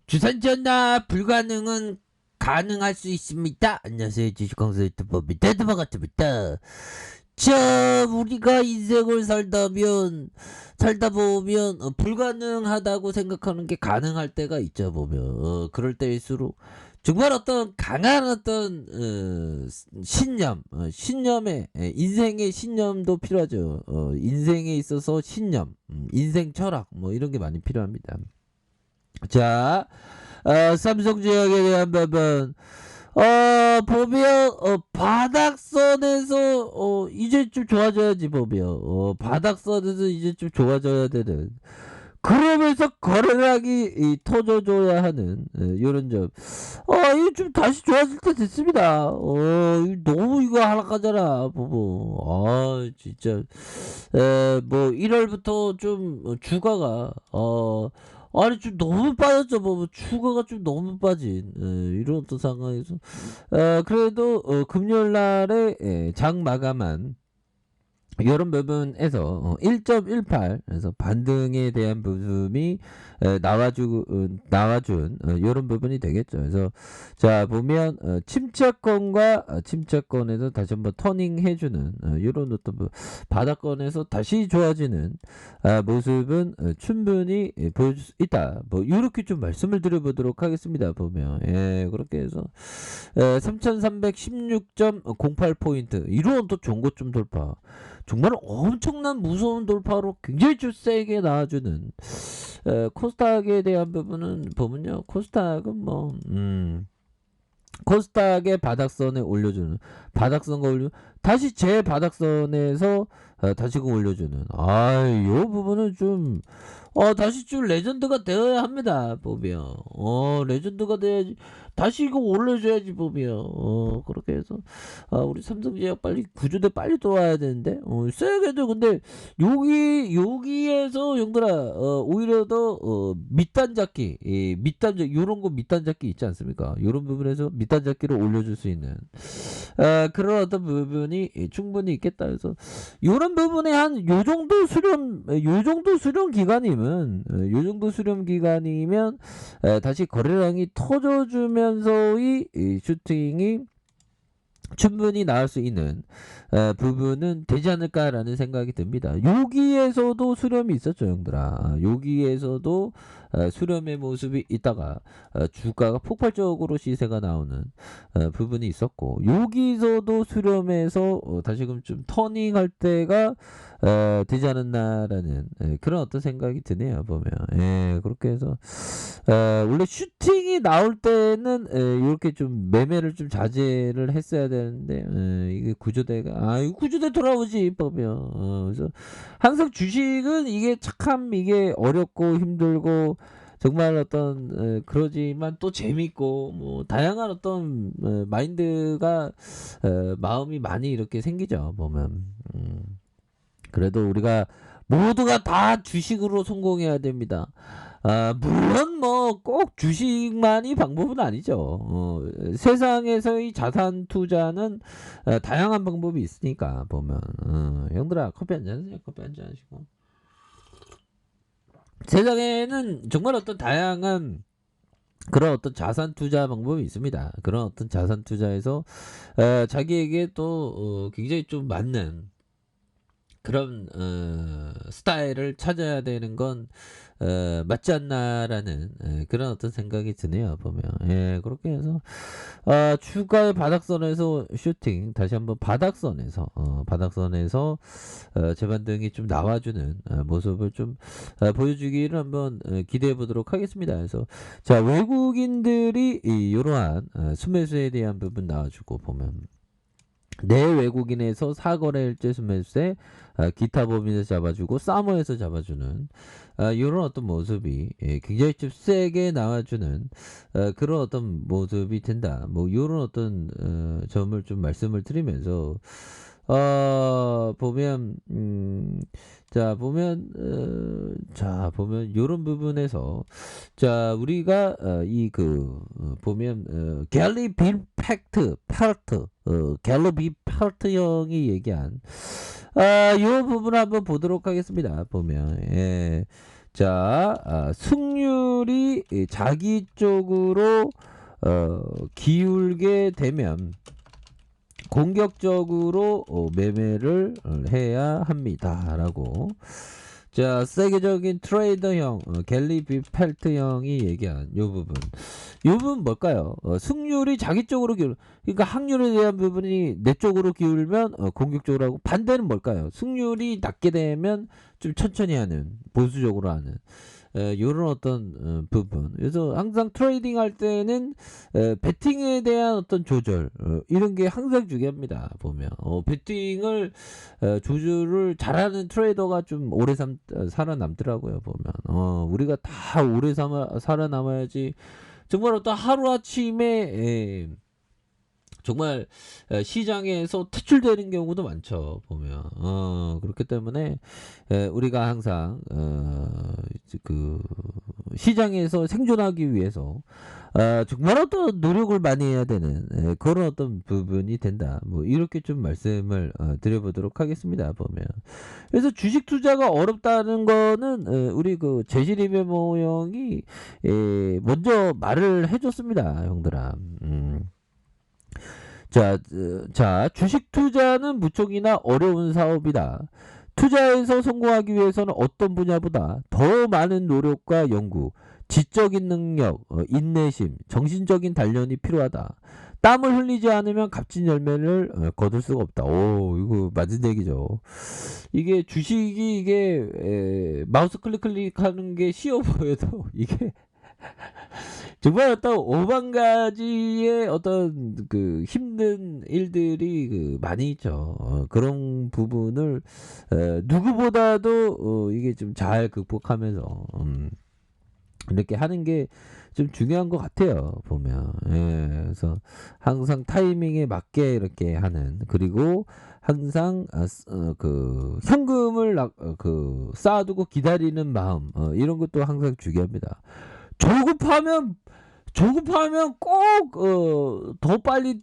주선전화 불가능은 가능할 수 있습니다. 안녕하세요. 주식강사 유튜버 밑에드바 같습니다. 자, 우리가 인생을 살다 보면 불가능하다고 생각하는 게 가능할 때가 있죠. 보면 그럴 때일수록 정말 어떤 강한 어떤 신념의 인생의 신념도 필요하죠. 인생에 있어서 신념, 인생 철학 뭐 이런 게 많이 필요합니다. 자, 삼성제약에 대한 부분, 보면, 바닥선에서, 이제 좀 좋아져야지, 보면. 바닥선에서 이제 좀 좋아져야 되는. 그러면서 거래량이 터져줘야 하는, 요런 점. 이거 좀 다시 좋아질 때 됐습니다. 너무 이거 하락하잖아, 보고. 진짜. 뭐, 1월부터 좀 주가가, 아니 좀 너무 빠졌죠. 뭐 추가가 좀 너무 빠진 이런 어떤 상황에서 그래도 금요일 날에 장 마감한 이런 부분에서 1.18 그래서 반등에 대한 부분이 나와준 이런 부분이 되겠죠. 그래서 자 보면 침체권에서 다시 한번 터닝 해주는 이런 어떤 바닥권에서 다시 좋아지는 모습은 충분히 보여줄 수 있다. 뭐 이렇게 좀 말씀을 드려보도록 하겠습니다. 보면 그렇게 해서 3316.08포인트 이런 또 종고점 돌파 정말 엄청난 무서운 돌파로 굉장히 좀 세게 나와주는 코스닥에 대한 부분은 보면요. 코스닥은 뭐 코스닥의 바닥선에 올려주는 바닥선과 올려 다시 제 바닥선에서 다시금 올려주는 이 부분은 좀 다시 좀 레전드가 되어야 합니다. 보면 레전드가 돼야지 다시 이거 올려줘야지. 보면 그렇게 해서 우리 삼성제약 빨리 구조대 빨리 돌아와야 되는데 세게도 근데 여기에서 용들아 오히려 더 밑단 잡기 요런 거 밑단 잡기 있지 않습니까? 요런 부분에서 밑단 잡기를 올려줄 수 있는 그런 어떤 부분이 충분히 있겠다. 그래서 요런 부분에 한 요 정도 수렴 기간이면 다시 거래량이 터져주면서의 슈팅이 충분히 나올 수 있는 부분은 되지 않을까라는 생각이 듭니다. 여기에서도 수렴이 있었죠, 형들아. 여기에서도 수렴의 모습이 있다가 주가가 폭발적으로 시세가 나오는 부분이 있었고, 여기서도 수렴해서 다시금 좀 터닝할 때가 되지 않았나라는 그런 어떤 생각이 드네요. 보면 그렇게 해서 원래 슈팅이 나올 때는 이렇게 좀 매매를 좀 자제를 했어야 되는데 이게 구조대가 이거 구조대 돌아오지 보면 그래서 항상 주식은 이게 참 이게 어렵고 힘들고 정말 어떤 그러지만 또 재밌고 뭐 다양한 어떤 마인드가 마음이 많이 이렇게 생기죠. 보면 그래도 우리가 모두가 다 주식으로 성공해야 됩니다. 물론 뭐 꼭 주식만이 방법은 아니죠. 세상에서의 자산 투자는 다양한 방법이 있으니까 보면 형들아 커피 한잔 하세요. 커피 한잔 하시고 세상에는 정말 어떤 다양한 그런 어떤 자산 투자 방법이 있습니다. 그런 어떤 자산 투자에서 자기에게 또 굉장히 좀 맞는 그런 스타일을 찾아야 되는 건 맞지 않나라는 그런 어떤 생각이 드네요. 보면 그렇게 해서 추가의 바닥선에서 슈팅 다시 한번 바닥선에서 재반등이 좀 나와주는 모습을 좀 보여주기를 한번 기대해 보도록 하겠습니다. 그래서 자 외국인들이 이러한 순매수에 대한 부분 나와주고 보면 내 외국인에서 사거래일제 순매수에 기타 범위에서 잡아주고 사머에서 잡아주는 이런 어떤 모습이 굉장히 좀 세게 나와주는 그런 어떤 모습이 된다. 뭐 이런 어떤 점을 좀 말씀을 드리면서 보면 보면 요런 부분에서 자 우리가 보면 갤럽 이펙트 형이 얘기한 요 부분 한번 보도록 하겠습니다. 보면 승률이 자기 쪽으로 기울게 되면 공격적으로 매매를 해야 합니다. 라고. 자, 세계적인 트레이더형 갤리 비펠트 형이 얘기한 요 부분 뭘까요? 승률이 자기 쪽으로 그러니까 확률에 대한 부분이 내 쪽으로 기울면 공격적으로 하고, 반대는 뭘까요? 승률이 낮게 되면 좀 천천히 하는, 보수적으로 하는 요런 어떤 부분. 그래서 항상 트레이딩 할 때는 배팅에 대한 어떤 조절, 이런 게 항상 중요합니다. 보면 배팅을 조절을 잘하는 트레이더가 좀 오래 살아남더라고요. 보면 우리가 다 오래 살아남아야지. 정말 어떤 하루아침에 정말 시장에서 퇴출되는 경우도 많죠. 보면 그렇기 때문에 우리가 항상 그 시장에서 생존하기 위해서 정말 어떤 노력을 많이 해야 되는 그런 어떤 부분이 된다. 뭐 이렇게 좀 말씀을 드려보도록 하겠습니다. 보면 그래서 주식 투자가 어렵다는 거는 우리 그 제시리베모 형이 먼저 말을 해줬습니다, 형들아. 주식 투자는 무척이나 어려운 사업이다. 투자에서 성공하기 위해서는 어떤 분야보다 더 많은 노력과 연구, 지적인 능력, 인내심, 정신적인 단련이 필요하다. 땀을 흘리지 않으면 값진 열매를 거둘 수가 없다. 오, 이거 맞은 얘기죠. 이게 주식이 마우스 클릭하는 게 쉬워 보여도 이게 정말 어떤 5만 가지의 어떤 그 힘든 일들이 많이 있죠. 그런 부분을 누구보다도 이게 좀 잘 극복하면서 이렇게 하는 게 좀 중요한 것 같아요. 보면 그래서 항상 타이밍에 맞게 이렇게 하는, 그리고 항상 그 현금을 쌓아두고 기다리는 마음, 이런 것도 항상 중요합니다. 조급하면 꼭 더 빨리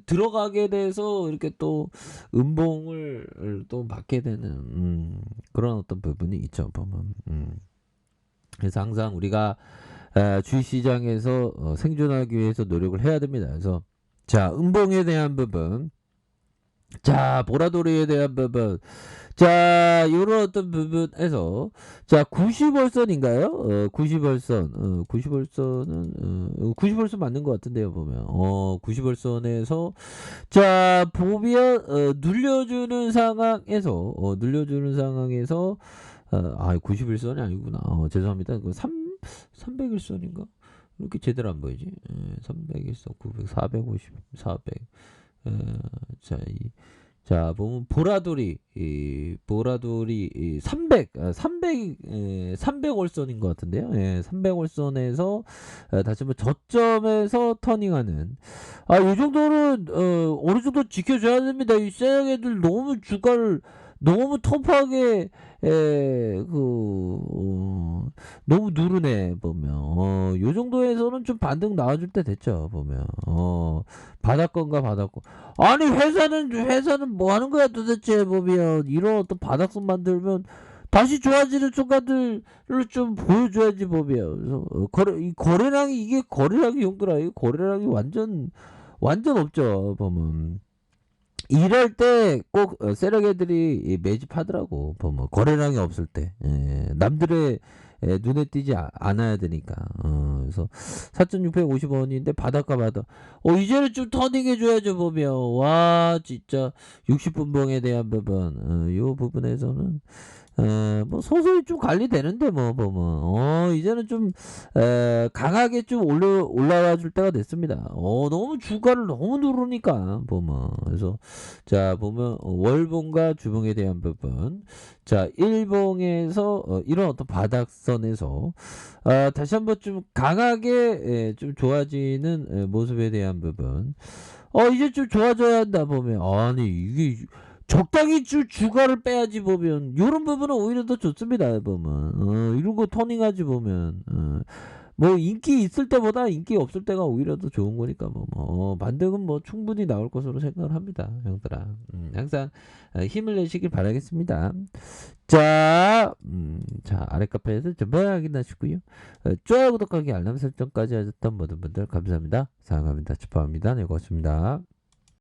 들어가게 돼서 이렇게 또 음봉을 또 받게 되는 그런 어떤 부분이 있죠. 보면 그래서 항상 우리가 주식시장에서 생존하기 위해서 노력을 해야 됩니다. 그래서 음봉에 대한 부분, 보라돌이에 대한 부분, 요런 어떤 부분에서 90월선인가요? 90월선. 90월선은 90월선 맞는 것 같은데요. 보면 90월선에서 보면 눌려주는 상황에서 90일선이 아니구나. 죄송합니다. 300일선인가? 이렇게 제대로 안 보이지? 300일선, 900, 450, 400. 보면 보라돌이 300월선인 것 같은데요. 300월선에서 다시 한번 저점에서 터닝하는, 이 정도는 어느 정도 지켜줘야 됩니다. 이 세 애들 너무 주가를 너무 터프하게 너무 누르네. 보면 요 정도에서는 좀 반등 나와줄 때 됐죠. 보면 바닥건가 바닥건. 아니 회사는 뭐 하는 거야 도대체. 보면 이런 어떤 바닥선 만들면 다시 좋아지는 순간들을 좀 보여줘야지. 보면 그래서 이 거래량이 형들아, 이 거래량이 완전 없죠. 보면 이럴 때 꼭 세력 애들이 매집하더라고. 보면 거래량이 없을 때 남들의 눈에 띄지 않아야 되니까. 그래서 4,650원인데 바닷가 이제는 좀 터닝해 줘야죠. 보면 진짜 60분봉에 대한 부분, 요 부분에서는 뭐 소소히 좀 관리되는데, 뭐 보면 이제는 좀 강하게 좀 올라와 줄 때가 됐습니다. 너무 주가를 너무 누르니까. 보면 그래서 보면 월봉과 주봉에 대한 부분, 일봉에서 이런 어떤 바닥선에서 다시 한번 좀 강하게 좀 좋아지는 모습에 대한 부분, 이제 좀 좋아져야 한다. 보면 아니 이게 적당히 주가를 빼야지. 보면 요런 부분은 오히려 더 좋습니다. 보면 이런 거 터닝하지. 보면 뭐 인기 있을 때보다 인기 없을 때가 오히려 더 좋은 거니까 만등은 뭐 충분히 나올 것으로 생각을 합니다, 형들아. 항상 힘을 내시길 바라겠습니다. 자, 아래 카페에서 전부 확인하시고요. 좋아요, 구독하기, 알람 설정까지 하셨던 모든 분들 감사합니다. 사랑합니다. 축하합니다. 네, 고맙습니다.